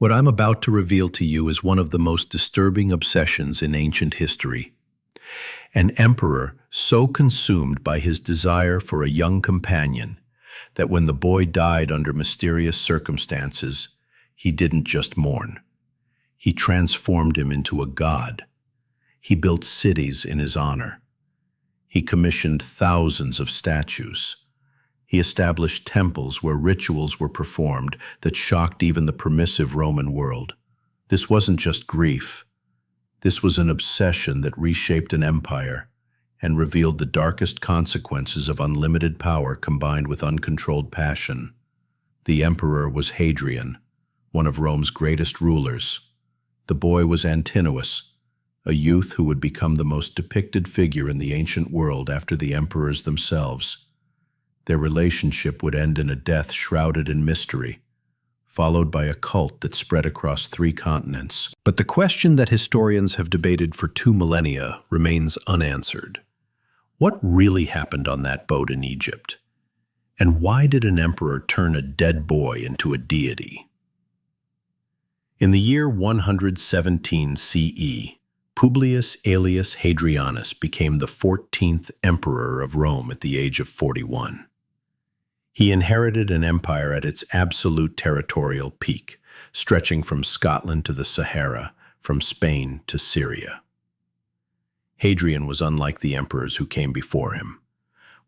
What I'm about to reveal to you is one of the most disturbing obsessions in ancient history. An emperor so consumed by his desire for a young companion that when the boy died under mysterious circumstances, he didn't just mourn. He transformed him into a god. He built cities in his honor. He commissioned thousands of statues. He established temples where rituals were performed that shocked even the permissive Roman world. This wasn't just grief. This was an obsession that reshaped an empire and revealed the darkest consequences of unlimited power combined with uncontrolled passion. The emperor was Hadrian, one of Rome's greatest rulers. The boy was Antinous, a youth who would become the most depicted figure in the ancient world after the emperors themselves. Their relationship would end in a death shrouded in mystery, followed by a cult that spread across 3 continents. But the question that historians have debated for 2 millennia remains unanswered. What really happened on that boat in Egypt? And why did an emperor turn a dead boy into a deity? In the year 117 CE, Publius Aelius Hadrianus became the 14th emperor of Rome at the age of 41. He inherited an empire at its absolute territorial peak, stretching from Scotland to the Sahara, from Spain to Syria. Hadrian was unlike the emperors who came before him.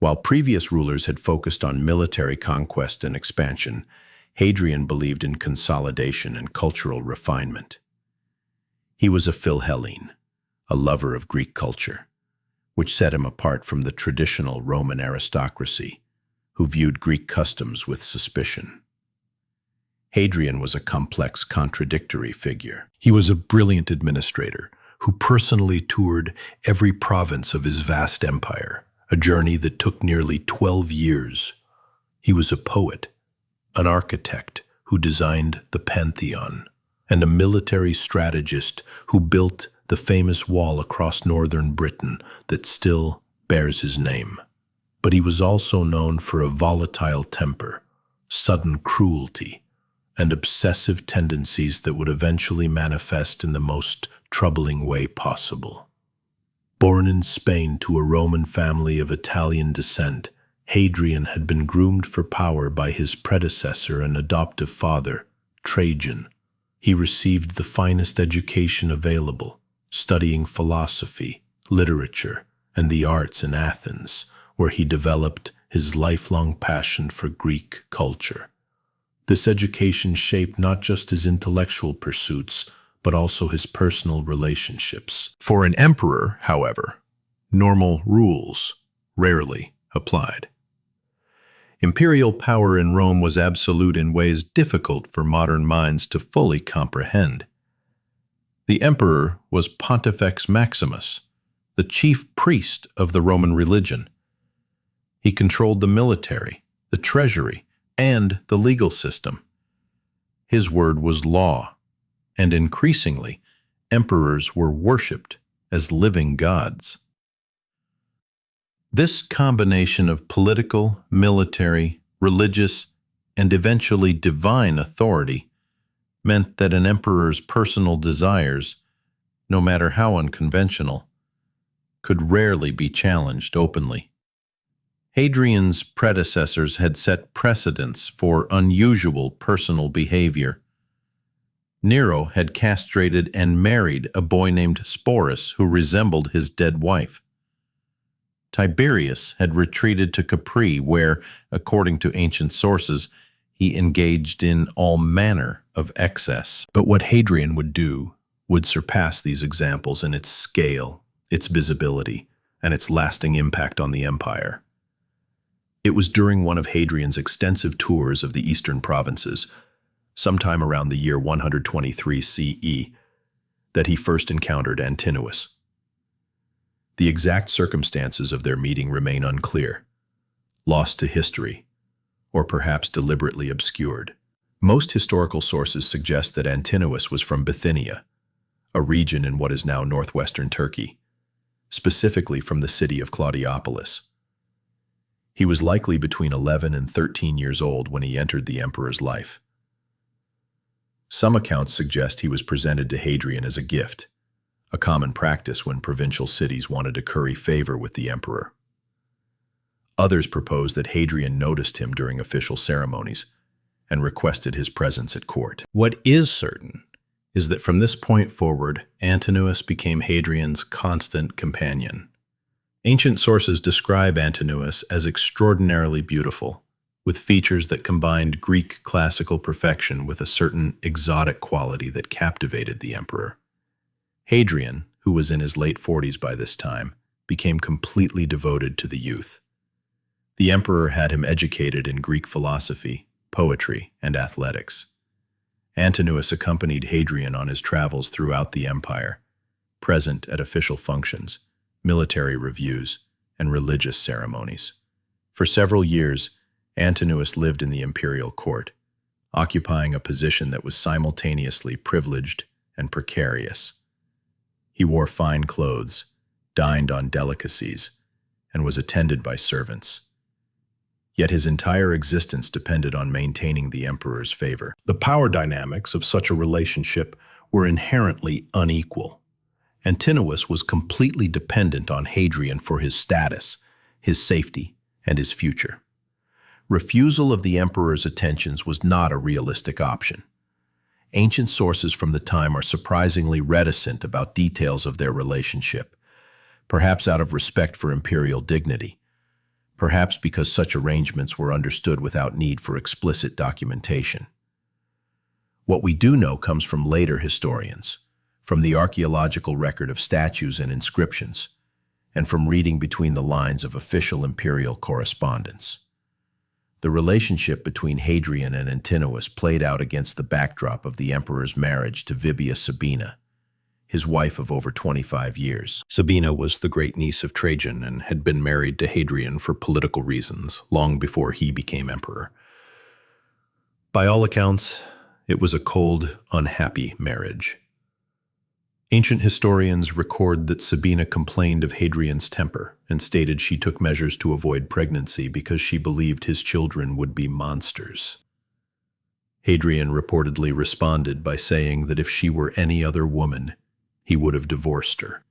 While previous rulers had focused on military conquest and expansion, Hadrian believed in consolidation and cultural refinement. He was a Philhellene, a lover of Greek culture, which set him apart from the traditional Roman aristocracy, who viewed Greek customs with suspicion. Hadrian was a complex, contradictory figure. He was a brilliant administrator who personally toured every province of his vast empire, a journey that took nearly 12 years. He was a poet, an architect who designed the Pantheon, and a military strategist who built the famous wall across northern Britain that still bears his name. But he was also known for a volatile temper, sudden cruelty, and obsessive tendencies that would eventually manifest in the most troubling way possible. Born in Spain to a Roman family of Italian descent, Hadrian had been groomed for power by his predecessor and adoptive father, Trajan. He received the finest education available, studying philosophy, literature, and the arts in Athens, where he developed his lifelong passion for Greek culture. This education shaped not just his intellectual pursuits, but also his personal relationships. For an emperor, however, normal rules rarely applied. Imperial power in Rome was absolute in ways difficult for modern minds to fully comprehend. The emperor was Pontifex Maximus, the chief priest of the Roman religion. He controlled the military, the treasury, and the legal system. His word was law, and increasingly, emperors were worshipped as living gods. This combination of political, military, religious, and eventually divine authority meant that an emperor's personal desires, no matter how unconventional, could rarely be challenged openly. Hadrian's predecessors had set precedents for unusual personal behavior. Nero had castrated and married a boy named Sporus who resembled his dead wife. Tiberius had retreated to Capri where, according to ancient sources, he engaged in all manner of excess. But what Hadrian would do would surpass these examples in its scale, its visibility, and its lasting impact on the empire. It was during one of Hadrian's extensive tours of the eastern provinces, sometime around the year 123 CE, that he first encountered Antinous. The exact circumstances of their meeting remain unclear, lost to history, or perhaps deliberately obscured. Most historical sources suggest that Antinous was from Bithynia, a region in what is now northwestern Turkey, specifically from the city of Claudiopolis. He was likely between 11 and 13 years old when he entered the emperor's life. Some accounts suggest he was presented to Hadrian as a gift, a common practice when provincial cities wanted to curry favor with the emperor. Others propose that Hadrian noticed him during official ceremonies and requested his presence at court. What is certain is that from this point forward, Antinous became Hadrian's constant companion. Ancient sources describe Antinous as extraordinarily beautiful, with features that combined Greek classical perfection with a certain exotic quality that captivated the emperor. Hadrian, who was in his late 40s by this time, became completely devoted to the youth. The emperor had him educated in Greek philosophy, poetry, and athletics. Antinous accompanied Hadrian on his travels throughout the empire, present at official functions, military reviews, and religious ceremonies. For several years, Antinous lived in the imperial court, occupying a position that was simultaneously privileged and precarious. He wore fine clothes, dined on delicacies, and was attended by servants. Yet his entire existence depended on maintaining the emperor's favor. The power dynamics of such a relationship were inherently unequal. Antinous was completely dependent on Hadrian for his status, his safety, and his future. Refusal of the emperor's attentions was not a realistic option. Ancient sources from the time are surprisingly reticent about details of their relationship, perhaps out of respect for imperial dignity, perhaps because such arrangements were understood without need for explicit documentation. What we do know comes from later historians, from the archaeological record of statues and inscriptions, and from reading between the lines of official imperial correspondence. The relationship between Hadrian and Antinous played out against the backdrop of the emperor's marriage to Vibia Sabina, his wife of over 25 years. Sabina was the great niece of Trajan and had been married to Hadrian for political reasons long before he became emperor. By all accounts, it was a cold, unhappy marriage. Ancient historians record that Sabina complained of Hadrian's temper and stated she took measures to avoid pregnancy because she believed his children would be monsters. Hadrian reportedly responded by saying that if she were any other woman, he would have divorced her.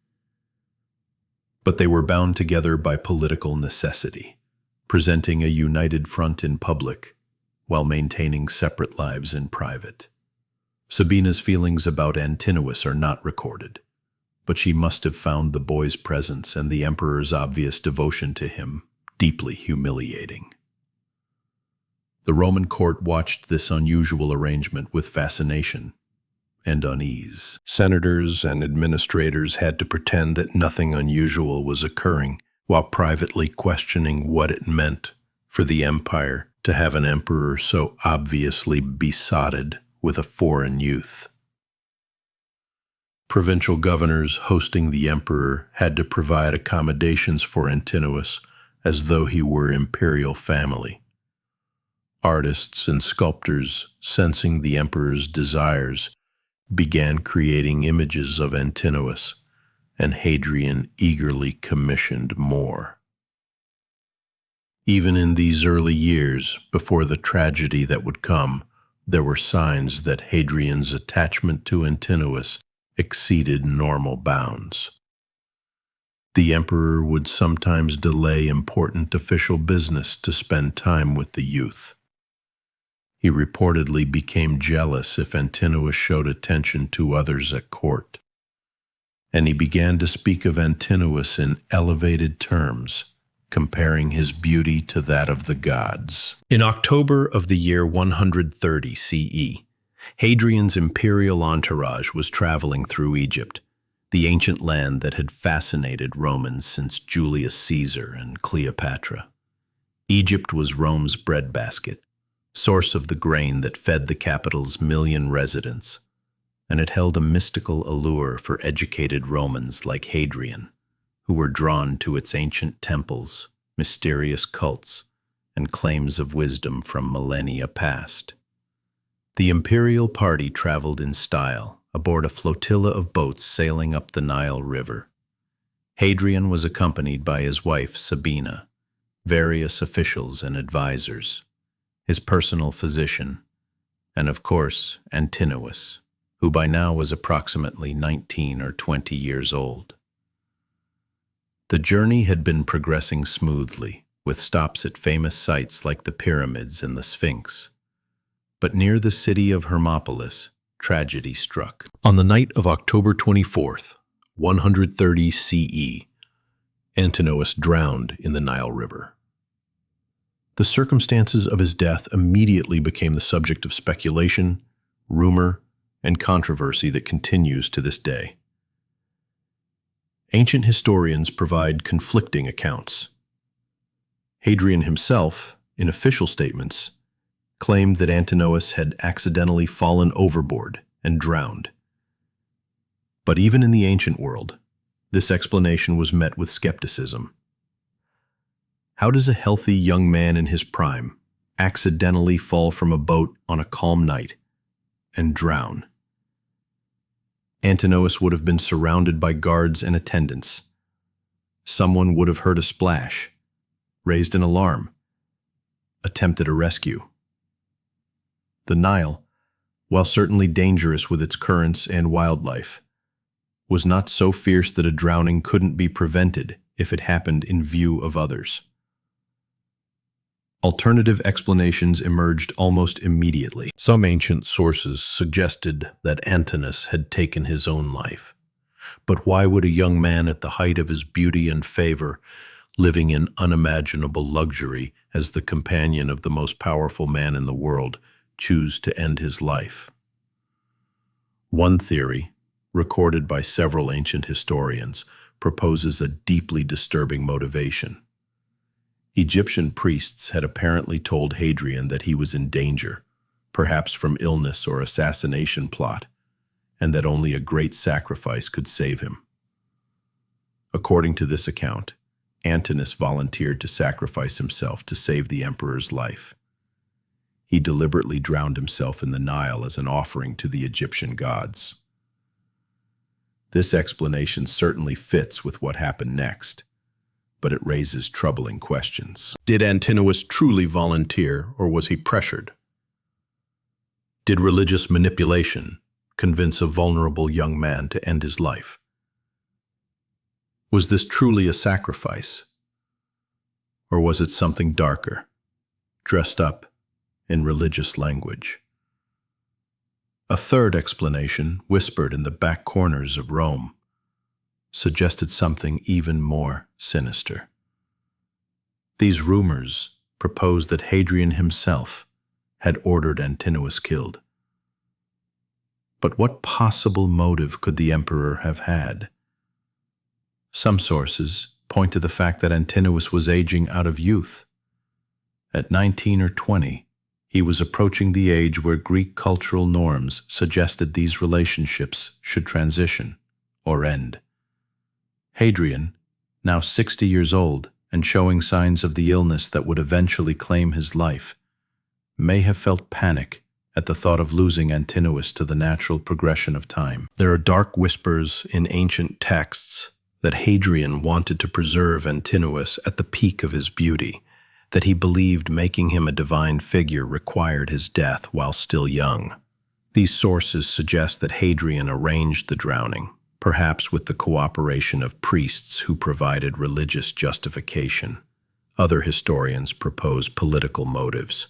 But they were bound together by political necessity, presenting a united front in public while maintaining separate lives in private. Sabina's feelings about Antinous are not recorded, but she must have found the boy's presence and the emperor's obvious devotion to him deeply humiliating. The Roman court watched this unusual arrangement with fascination and unease. Senators and administrators had to pretend that nothing unusual was occurring, while privately questioning what it meant for the empire to have an emperor so obviously besotted with a foreign youth. Provincial governors hosting the emperor had to provide accommodations for Antinous as though he were imperial family. Artists and sculptors, sensing the emperor's desires, began creating images of Antinous, and Hadrian eagerly commissioned more. Even in these early years, before the tragedy that would come, there were signs that Hadrian's attachment to Antinous exceeded normal bounds. The emperor would sometimes delay important official business to spend time with the youth. He reportedly became jealous if Antinous showed attention to others at court, and he began to speak of Antinous in elevated terms, comparing his beauty to that of the gods. In October of the year 130 CE, Hadrian's imperial entourage was traveling through Egypt, the ancient land that had fascinated Romans since Julius Caesar and Cleopatra. Egypt was Rome's breadbasket, source of the grain that fed the capital's million residents, and it held a mystical allure for educated Romans like Hadrian, who were drawn to its ancient temples, mysterious cults, and claims of wisdom from millennia past. The imperial party traveled in style aboard a flotilla of boats sailing up the Nile River. Hadrian was accompanied by his wife Sabina, various officials and advisors, his personal physician, and of course, Antinous, who by now was approximately 19 or 20 years old. The journey had been progressing smoothly, with stops at famous sites like the pyramids and the Sphinx. But near the city of Hermopolis, tragedy struck. On the night of October 24th, 130 CE, Antinous drowned in the Nile River. The circumstances of his death immediately became the subject of speculation, rumor, and controversy that continues to this day. Ancient historians provide conflicting accounts. Hadrian himself, in official statements, claimed that Antinous had accidentally fallen overboard and drowned. But even in the ancient world, this explanation was met with skepticism. How does a healthy young man in his prime accidentally fall from a boat on a calm night and drown? Antinous would have been surrounded by guards and attendants. Someone would have heard a splash, raised an alarm, attempted a rescue. The Nile, while certainly dangerous with its currents and wildlife, was not so fierce that a drowning couldn't be prevented if it happened in view of others. Alternative explanations emerged almost immediately. Some ancient sources suggested that Antinous had taken his own life. But why would a young man at the height of his beauty and favor, living in unimaginable luxury as the companion of the most powerful man in the world, choose to end his life? One theory, recorded by several ancient historians, proposes a deeply disturbing motivation. Egyptian priests had apparently told Hadrian that he was in danger, perhaps from illness or assassination plot, and that only a great sacrifice could save him. According to this account, Antinous volunteered to sacrifice himself to save the emperor's life. He deliberately drowned himself in the Nile as an offering to the Egyptian gods. This explanation certainly fits with what happened next, but it raises troubling questions. Did Antinous truly volunteer, or was he pressured? Did religious manipulation convince a vulnerable young man to end his life? Was this truly a sacrifice? Or was it something darker, dressed up in religious language? A third explanation, whispered in the back corners of Rome, suggested something even more sinister. These rumors proposed that Hadrian himself had ordered Antinous killed. But what possible motive could the emperor have had? Some sources point to the fact that Antinous was aging out of youth. At 19 or 20, he was approaching the age where Greek cultural norms suggested these relationships should transition or end. Hadrian, now 60 years old and showing signs of the illness that would eventually claim his life, may have felt panic at the thought of losing Antinous to the natural progression of time. There are dark whispers in ancient texts that Hadrian wanted to preserve Antinous at the peak of his beauty, that he believed making him a divine figure required his death while still young. These sources suggest that Hadrian arranged the drowning, perhaps with the cooperation of priests who provided religious justification. Other historians propose political motives.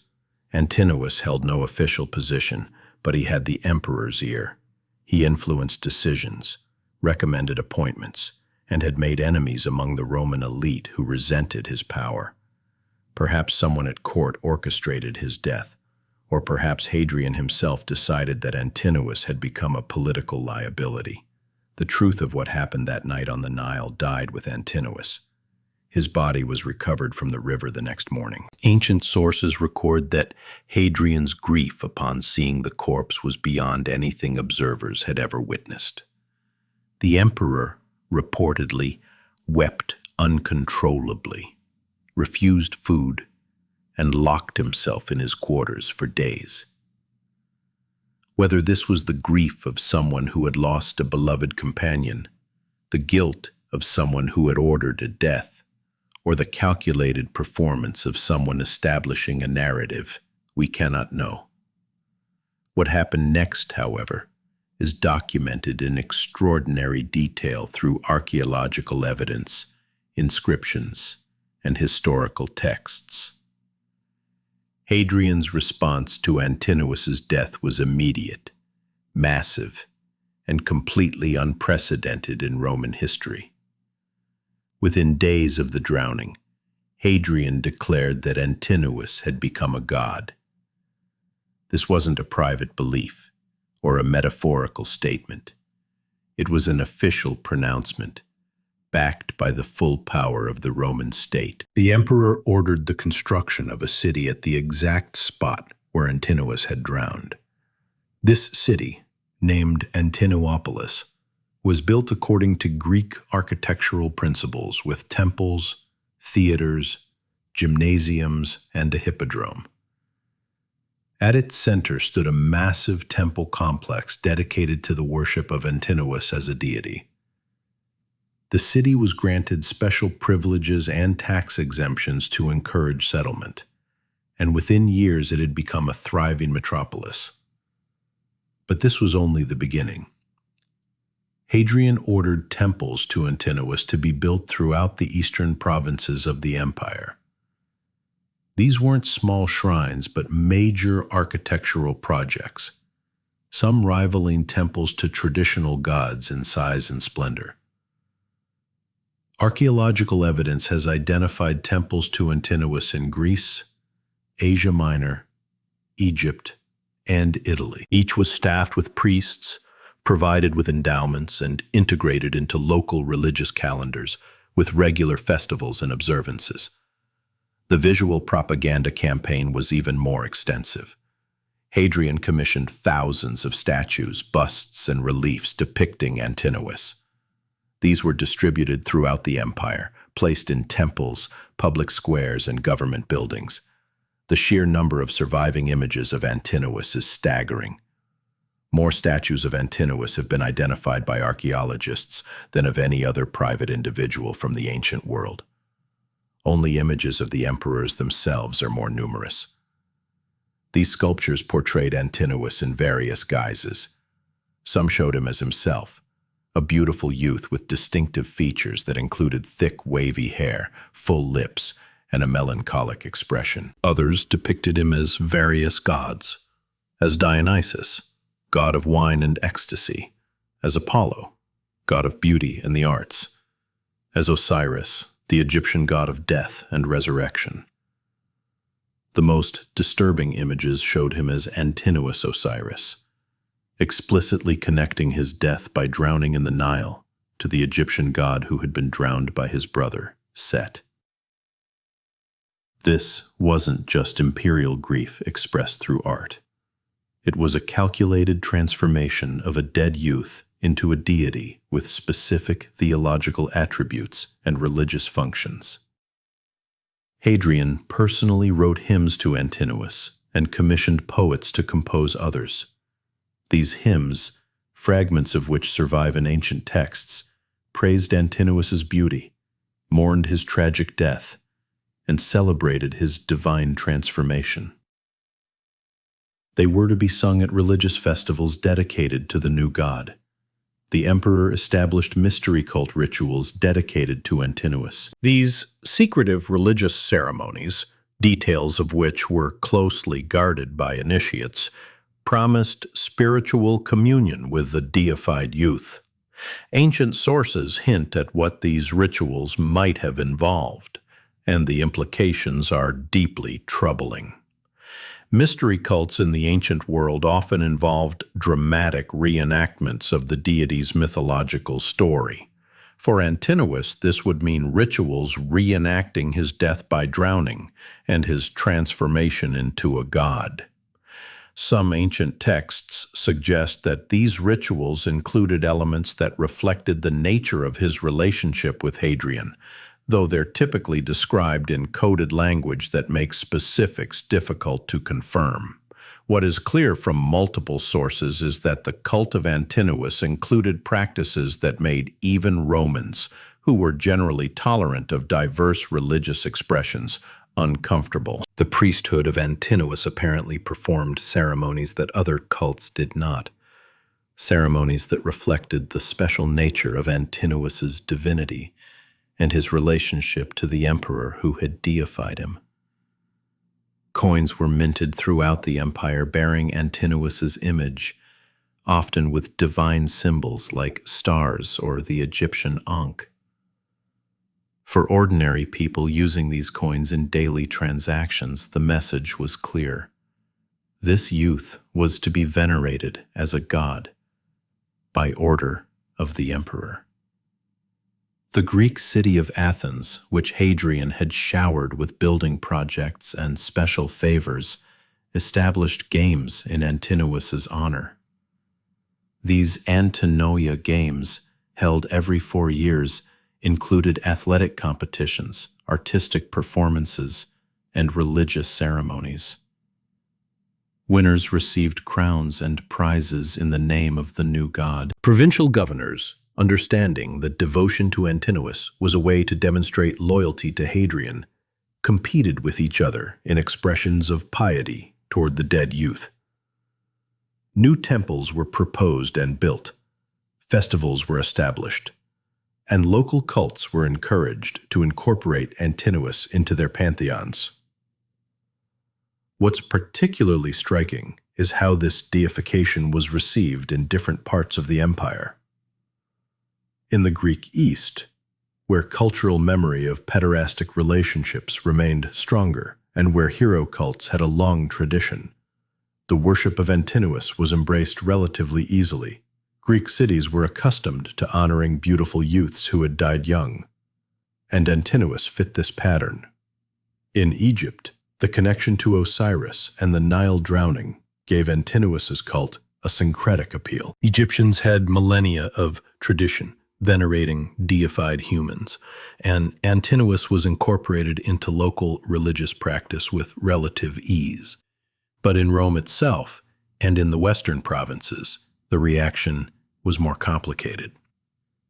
Antinous held no official position, but he had the emperor's ear. He influenced decisions, recommended appointments, and had made enemies among the Roman elite who resented his power. Perhaps someone at court orchestrated his death, or perhaps Hadrian himself decided that Antinous had become a political liability. The truth of what happened that night on the Nile died with Antinous. His body was recovered from the river the next morning. Ancient sources record that Hadrian's grief upon seeing the corpse was beyond anything observers had ever witnessed. The emperor reportedly wept uncontrollably, refused food, and locked himself in his quarters for days. Whether this was the grief of someone who had lost a beloved companion, the guilt of someone who had ordered a death, or the calculated performance of someone establishing a narrative, we cannot know. What happened next, however, is documented in extraordinary detail through archaeological evidence, inscriptions, and historical texts. Hadrian's response to Antinous's death was immediate, massive, and completely unprecedented in Roman history. Within days of the drowning, Hadrian declared that Antinous had become a god. This wasn't a private belief or a metaphorical statement. It was an official pronouncement, backed by the full power of the Roman state. The emperor ordered the construction of a city at the exact spot where Antinous had drowned. This city, named Antinopolis, was built according to Greek architectural principles with temples, theaters, gymnasiums, and a hippodrome. At its center stood a massive temple complex dedicated to the worship of Antinous as a deity. The city was granted special privileges and tax exemptions to encourage settlement, and within years it had become a thriving metropolis. But this was only the beginning. Hadrian ordered temples to Antinous to be built throughout the eastern provinces of the empire. These weren't small shrines, but major architectural projects, some rivaling temples to traditional gods in size and splendor. Archaeological evidence has identified temples to Antinous in Greece, Asia Minor, Egypt, and Italy. Each was staffed with priests, provided with endowments, and integrated into local religious calendars with regular festivals and observances. The visual propaganda campaign was even more extensive. Hadrian commissioned thousands of statues, busts, and reliefs depicting Antinous. These were distributed throughout the empire, placed in temples, public squares, and government buildings. The sheer number of surviving images of Antinous is staggering. More statues of Antinous have been identified by archaeologists than of any other private individual from the ancient world. Only images of the emperors themselves are more numerous. These sculptures portrayed Antinous in various guises. Some showed him as himself, a beautiful youth with distinctive features that included thick, wavy hair, full lips, and a melancholic expression. Others depicted him as various gods, as Dionysus, god of wine and ecstasy, as Apollo, god of beauty and the arts, as Osiris, the Egyptian god of death and resurrection. The most disturbing images showed him as Antinous Osiris, explicitly connecting his death by drowning in the Nile to the Egyptian god who had been drowned by his brother, Set. This wasn't just imperial grief expressed through art. It was a calculated transformation of a dead youth into a deity with specific theological attributes and religious functions. Hadrian personally wrote hymns to Antinous and commissioned poets to compose others. These hymns, fragments of which survive in ancient texts, praised Antinous's beauty, mourned his tragic death, and celebrated his divine transformation. They were to be sung at religious festivals dedicated to the new god. The emperor established mystery cult rituals dedicated to Antinous. These secretive religious ceremonies, details of which were closely guarded by initiates, promised spiritual communion with the deified youth. Ancient sources hint at what these rituals might have involved, and the implications are deeply troubling. Mystery cults in the ancient world often involved dramatic reenactments of the deity's mythological story. For Antinous, this would mean rituals reenacting his death by drowning and his transformation into a god. Some ancient texts suggest that these rituals included elements that reflected the nature of his relationship with Hadrian, though they're typically described in coded language that makes specifics difficult to confirm. What is clear from multiple sources is that the cult of Antinous included practices that made even Romans, who were generally tolerant of diverse religious expressions, uncomfortable. The priesthood of Antinous apparently performed ceremonies that other cults did not, ceremonies that reflected the special nature of Antinous's divinity and his relationship to the emperor who had deified him. Coins were minted throughout the empire bearing Antinous's image, often with divine symbols like stars or the Egyptian Ankh. For ordinary people using these coins in daily transactions, the message was clear. This youth was to be venerated as a god by order of the emperor. The Greek city of Athens, which Hadrian had showered with building projects and special favors, established games in Antinous's honor. These Antinoia games, held every 4 years, included athletic competitions, artistic performances, and religious ceremonies. Winners received crowns and prizes in the name of the new god. Provincial governors, understanding that devotion to Antinous was a way to demonstrate loyalty to Hadrian, competed with each other in expressions of piety toward the dead youth. New temples were proposed and built, festivals were established, and local cults were encouraged to incorporate Antinous into their pantheons. What's particularly striking is how this deification was received in different parts of the empire. In the Greek East, where cultural memory of pederastic relationships remained stronger and where hero cults had a long tradition, the worship of Antinous was embraced relatively easily. Greek cities were accustomed to honoring beautiful youths who had died young, and Antinous fit this pattern. In Egypt, the connection to Osiris and the Nile drowning gave Antinous's cult a syncretic appeal. Egyptians had millennia of tradition, venerating deified humans, and Antinous was incorporated into local religious practice with relative ease. But in Rome itself, and in the western provinces, the reaction was more complicated.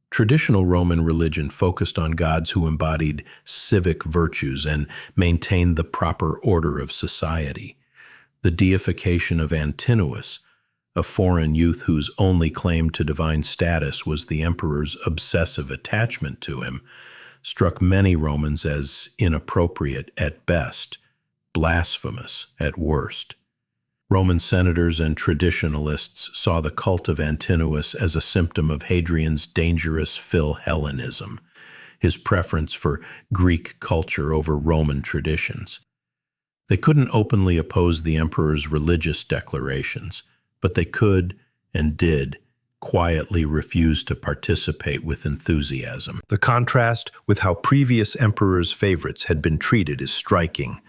Traditional Roman religion focused on gods who embodied civic virtues and maintained the proper order of society. The deification of Antinous, a foreign youth whose only claim to divine status was the emperor's obsessive attachment to him, struck many Romans as inappropriate at best, blasphemous at worst. Roman senators and traditionalists saw the cult of Antinous as a symptom of Hadrian's dangerous Philhellenism, his preference for Greek culture over Roman traditions. They couldn't openly oppose the emperor's religious declarations, but they could, and did, quietly refuse to participate with enthusiasm. The contrast with how previous emperors' favorites had been treated is striking.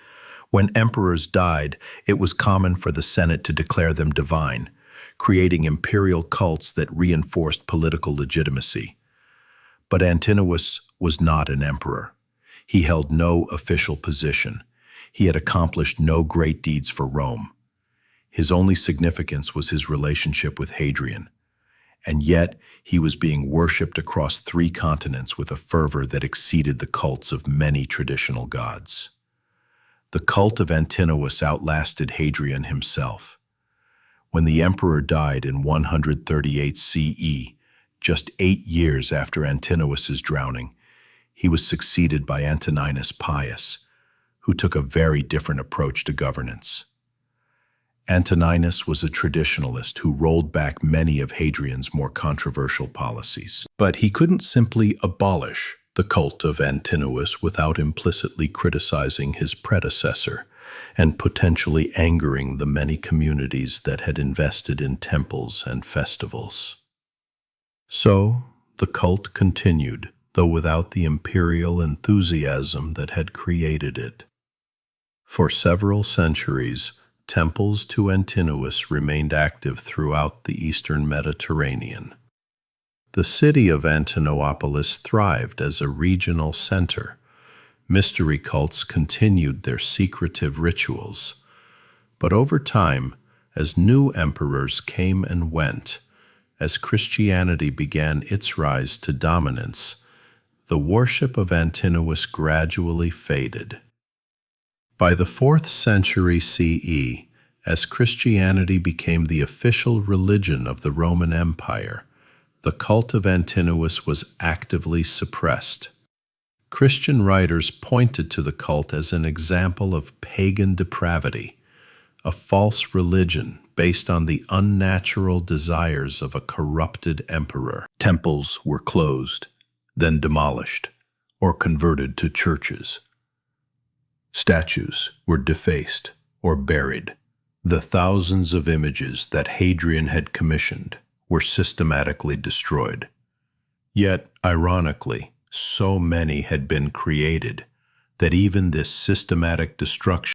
When emperors died, it was common for the Senate to declare them divine, creating imperial cults that reinforced political legitimacy. But Antinous was not an emperor. He held no official position. He had accomplished no great deeds for Rome. His only significance was his relationship with Hadrian, and yet he was being worshipped across 3 continents with a fervor that exceeded the cults of many traditional gods. The cult of Antinous outlasted Hadrian himself. When the emperor died in 138 CE, just 8 years after Antinous's drowning, he was succeeded by Antoninus Pius, who took a very different approach to governance. Antoninus was a traditionalist who rolled back many of Hadrian's more controversial policies. But he couldn't simply abolish the cult of Antinous without implicitly criticizing his predecessor and potentially angering the many communities that had invested in temples and festivals. So, the cult continued, though without the imperial enthusiasm that had created it. For several centuries, temples to Antinous remained active throughout the eastern Mediterranean. The city of Antinopolis thrived as a regional center. Mystery cults continued their secretive rituals. But over time, as new emperors came and went, as Christianity began its rise to dominance, the worship of Antinous gradually faded. By the 4th century CE, as Christianity became the official religion of the Roman Empire, the cult of Antinous was actively suppressed. Christian writers pointed to the cult as an example of pagan depravity, a false religion based on the unnatural desires of a corrupted emperor. Temples were closed, then demolished, or converted to churches. Statues were defaced or buried. The thousands of images that Hadrian had commissioned were systematically destroyed. Yet, ironically, so many had been created that even this systematic destruction